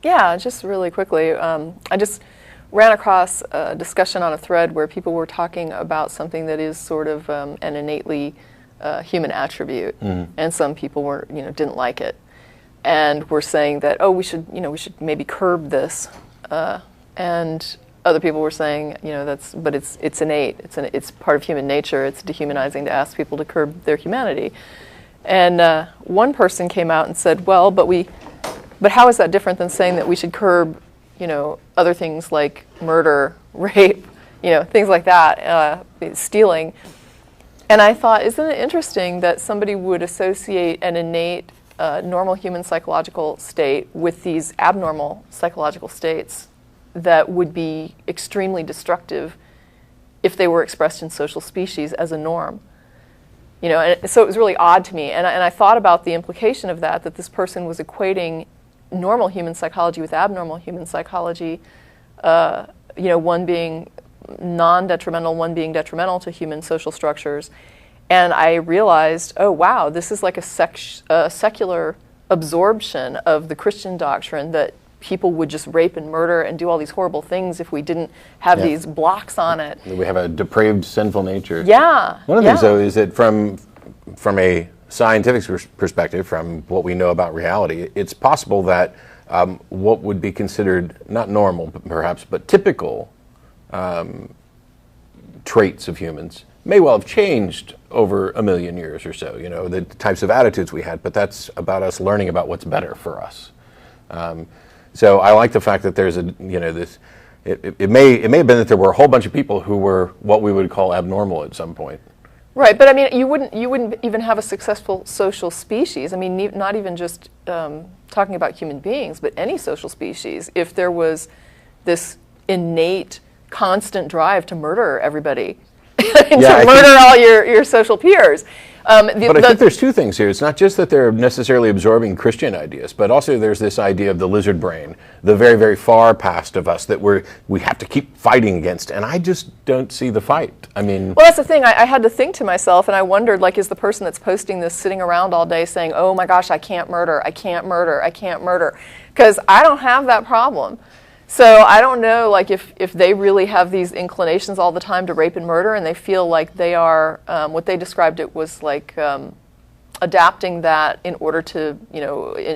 Yeah, just really quickly, I just ran across a discussion on a thread where people were talking about something that is sort of an innately human attribute, and some people were, didn't like it, and were saying that, oh, we should maybe curb this, and other people were saying, but it's innate, it's part of human nature, it's dehumanizing to ask people to curb their humanity, and one person came out and said, well, but how is that different than saying that we should curb, other things like murder, rape, things like that, stealing? And I thought, isn't it interesting that somebody would associate an innate, normal human psychological state with these abnormal psychological states that would be extremely destructive if they were expressed in social species as a norm? And so it was really odd to me. And I thought about the implication of that this person was equating normal human psychology with abnormal human psychology, one being non-detrimental, one being detrimental to human social structures. And I realized, oh wow, this is like a secular absorption of the Christian doctrine that people would just rape and murder and do all these horrible things if we didn't have these blocks on it. We have a depraved, sinful nature. Yeah. One of the things, though, is that from a scientific perspective, from what we know about reality, it's possible that what would be considered not normal, perhaps, but typical traits of humans may well have changed over a million years or so. The types of attitudes we had, but that's about us learning about what's better for us. So I like the fact that there's this. It may have been that there were a whole bunch of people who were what we would call abnormal at some point. Right, but I mean, you wouldn't even have a successful social species. I mean, not even just talking about human beings, but any social species. If there was this innate, constant drive to murder everybody, murder all your social peers. But I think there's two things here. It's not just that they're necessarily absorbing Christian ideas, but also there's this idea of the lizard brain, the very, very far past of us that we have to keep fighting against. And I just don't see the fight. I mean... Well, that's the thing. I had to think to myself, and I wondered, is the person that's posting this sitting around all day saying, oh my gosh, I can't murder, I can't murder, I can't murder? Because I don't have that problem. So I don't know, if they really have these inclinations all the time to rape and murder, and they feel like they are, what they described it was adapting that in order to,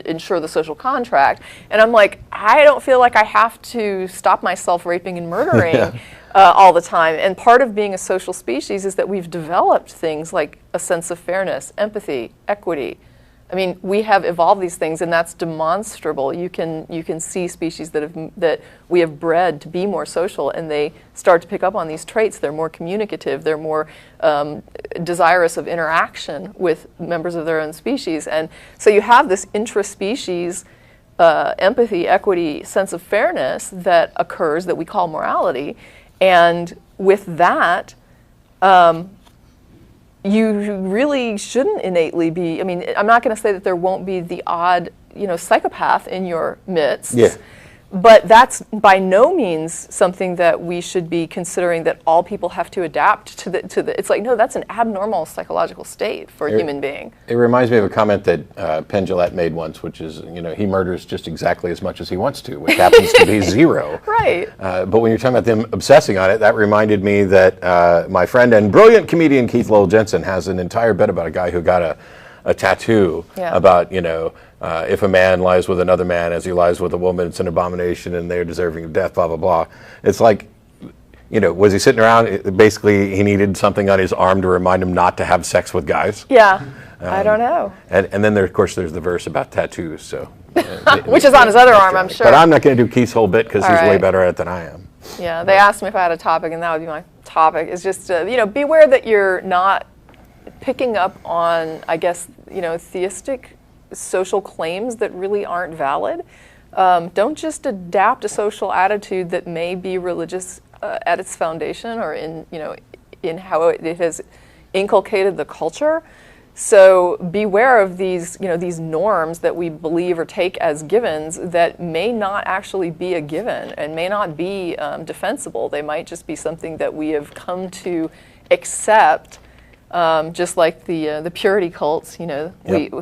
ensure the social contract. And I'm like, I don't feel like I have to stop myself raping and murdering all the time. And part of being a social species is that we've developed things like a sense of fairness, empathy, equity. I mean, we have evolved these things, and that's demonstrable. You can see species that we have bred to be more social, and they start to pick up on these traits. They're more communicative. They're more desirous of interaction with members of their own species. And so you have this intraspecies empathy, equity, sense of fairness that occurs that we call morality. And with that, you really shouldn't innately be, I mean, I'm not going to say that there won't be the odd, psychopath in your midst. Yeah. But that's by no means something that we should be considering that all people have to adapt to the it's like, no, that's an abnormal psychological state for a human being. It reminds me of a comment that Penn Jillette made once, which is, he murders just exactly as much as he wants to, which happens to be zero. Right. But when you're talking about them obsessing on it, that reminded me that my friend and brilliant comedian Keith Lowell Jensen has an entire bit about a guy who got a tattoo about, if a man lies with another man as he lies with a woman, it's an abomination and they're deserving of death, blah, blah, blah. It's like, was he sitting around? Basically, he needed something on his arm to remind him not to have sex with guys. Yeah, I don't know. And then, of course, there's the verse about tattoos. So, which is on his other arm, I'm sure. But I'm not going to do Keith's whole bit because he's way better at it than I am. Yeah, they asked me if I had a topic, and that would be my topic. It's just, beware that you're not picking up on, I guess, theistic social claims that really aren't valid. Don't just adapt a social attitude that may be religious at its foundation or in how it has inculcated the culture. So beware of these norms that we believe or take as givens that may not actually be a given and may not be defensible. They might just be something that we have come to accept. Just like the purity cults,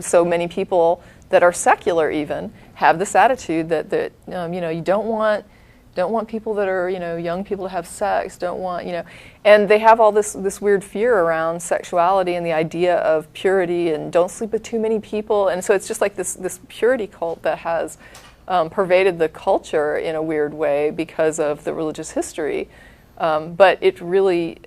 so many people that are secular even have this attitude that you don't want people that are, young people to have sex, don't want, and they have all this weird fear around sexuality and the idea of purity and don't sleep with too many people. And so it's just like this purity cult that has pervaded the culture in a weird way because of the religious history. But it really,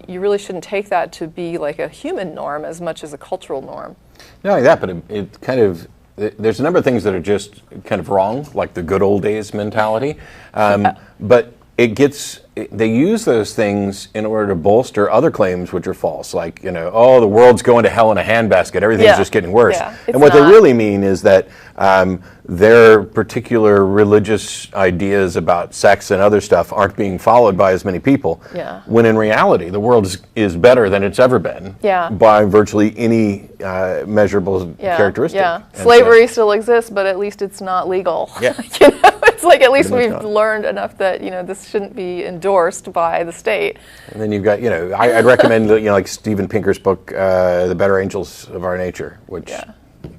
you really shouldn't take that to be like a human norm as much as a cultural norm. Not only that, but it kind of, there's a number of things that are just kind of wrong, like the good old days mentality. But they use those things in order to bolster other claims which are false, like, the world's going to hell in a handbasket, everything's just getting worse. Yeah, and what they really mean is that their particular religious ideas about sex and other stuff aren't being followed by as many people, when in reality the world is better than it's ever been by virtually any measurable characteristic. Yeah, slavery still exists, but at least it's not legal. Yeah. It's like at least we've learned enough that this shouldn't be endorsed by the state. And then you've got I'd recommend like Steven Pinker's book, The Better Angels of Our Nature, which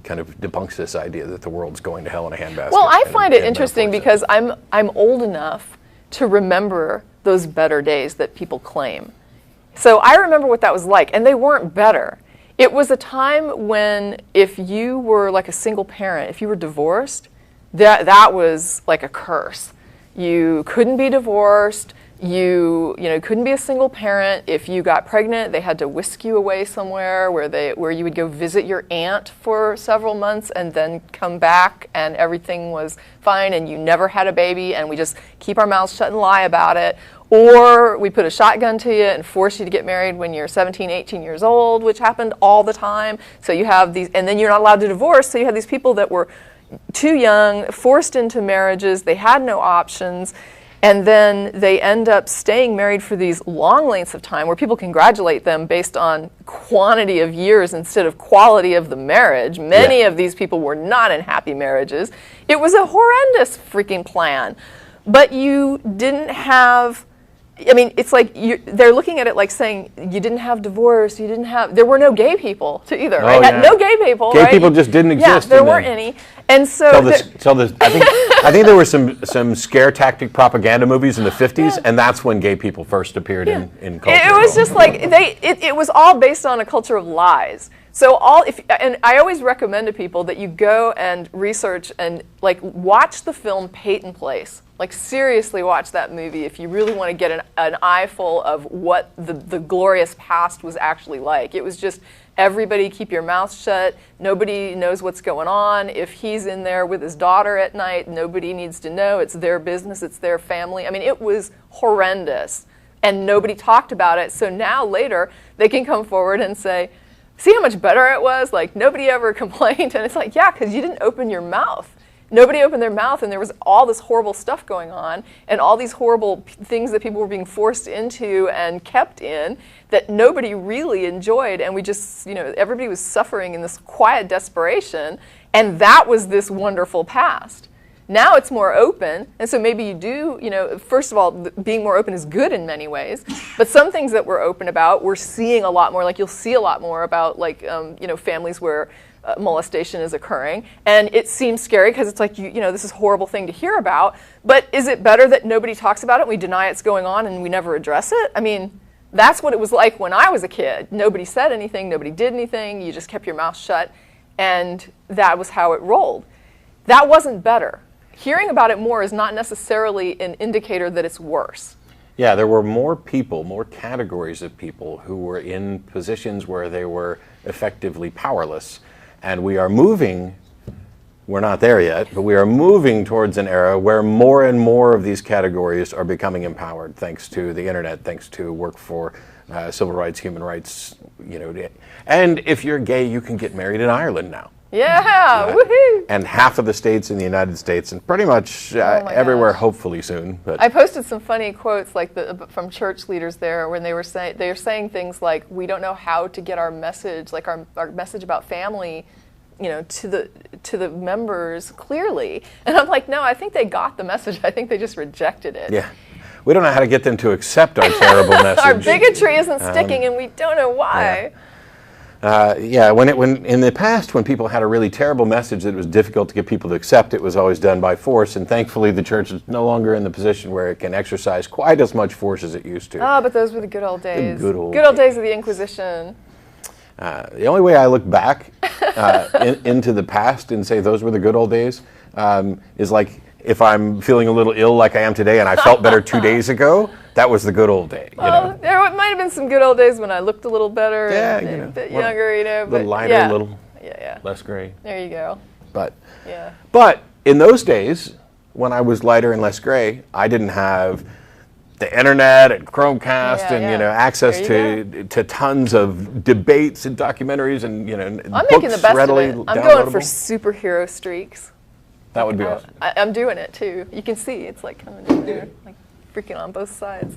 kind of debunks this idea that the world's going to hell in a handbasket. Well, I find it interesting because I'm old enough to remember those better days that people claim. So I remember what that was like, and they weren't better. It was a time when if you were like a single parent, if you were divorced, that was like a curse. You couldn't be divorced. You couldn't be a single parent. If you got pregnant, they had to whisk you away somewhere where you would go visit your aunt for several months and then come back and everything was fine and you never had a baby and we just keep our mouths shut and lie about it. Or we put a shotgun to you and force you to get married when you're 17, 18 years old, which happened all the time. So you have these, and then you're not allowed to divorce. So you have these people that were too young, forced into marriages, they had no options, and then they end up staying married for these long lengths of time where people congratulate them based on quantity of years instead of quality of the marriage. Many of these people were not in happy marriages. It was a horrendous freaking plan. But you didn't have, it's like they're looking at it like saying you didn't have divorce, there were no gay people either, right? No gay people, Gay people just didn't exist. Yeah, there weren't any. And so I think there were some scare tactic propaganda movies in the 50s, and that's when gay people first appeared in culture. It was just like it was all based on a culture of lies. So and I always recommend to people that you go and research and like watch the film Peyton Place. Like seriously watch that movie if you really want to get an eyeful of what the glorious past was actually like. It was just everybody keep your mouth shut. Nobody knows what's going on. If he's in there with his daughter at night, nobody needs to know. It's their business. It's their family. It was horrendous. And nobody talked about it. So now later they can come forward and say, see how much better it was? Like nobody ever complained. And it's like, yeah, because you didn't open your mouth. Nobody opened their mouth, and there was all this horrible stuff going on, and all these horrible things that people were being forced into and kept in that nobody really enjoyed, and we just, everybody was suffering in this quiet desperation, and that was this wonderful past. Now it's more open, and so maybe you do, first of all, being more open is good in many ways, but some things that we're open about, we're seeing a lot more, like you'll see a lot more about, like, families where molestation is occurring, and it seems scary because it's like this is a horrible thing to hear about, but is it better that nobody talks about it and we deny it's going on and we never address it? That's what it was like when I was a kid. Nobody said anything, nobody did anything, you just kept your mouth shut, and that was how it rolled. That wasn't better. Hearing about it more is not necessarily an indicator that it's worse. Yeah, there were more people, more categories of people who were in positions where they were effectively powerless. And we are moving, we're not there yet, but we are moving towards an era where more and more of these categories are becoming empowered thanks to the internet, thanks to work for civil rights, human rights, And if you're gay, you can get married in Ireland now. Yeah, woohoo! And half of the states in the United States, and pretty much everywhere, hopefully soon. But I posted some funny quotes like from church leaders there when they were saying things like, "We don't know how to get our message, like our message about family, to the members clearly." And I'm like, no, I think they got the message. I think they just rejected it. Yeah. We don't know how to get them to accept our terrible message. Our bigotry isn't sticking, and we don't know why. Yeah. Yeah, when in the past, when people had a really terrible message that it was difficult to get people to accept, it was always done by force. And thankfully, the church is no longer in the position where it can exercise quite as much force as it used to. Ah, but those were the good old days. The good old days of the Inquisition. The only way I look back into the past and say those were the good old days is like if I'm feeling a little ill like I am today and I felt better 2 days ago, that was the good old day. Well, there might have been some good old days when I looked a little better and a bit younger, a little lighter, a little less gray. There you go. But in those days, when I was lighter and less gray, I didn't have the internet and Chromecast and access to tons of debates and documentaries and I'm books making the best readily of it. I'm downloadable. going for superhero streaks. That would be awesome. I'm doing it too. You can see it's like coming in there, like freaking on both sides.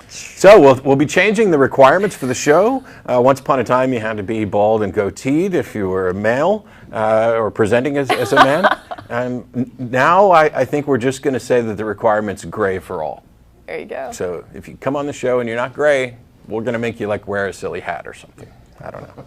So we'll be changing the requirements for the show. Once upon a time, you had to be bald and goateed if you were a male or presenting as a man. And now I think we're just going to say that the requirement's gray for all. There you go. So if you come on the show and you're not gray, we're going to make you like wear a silly hat or something. I don't know.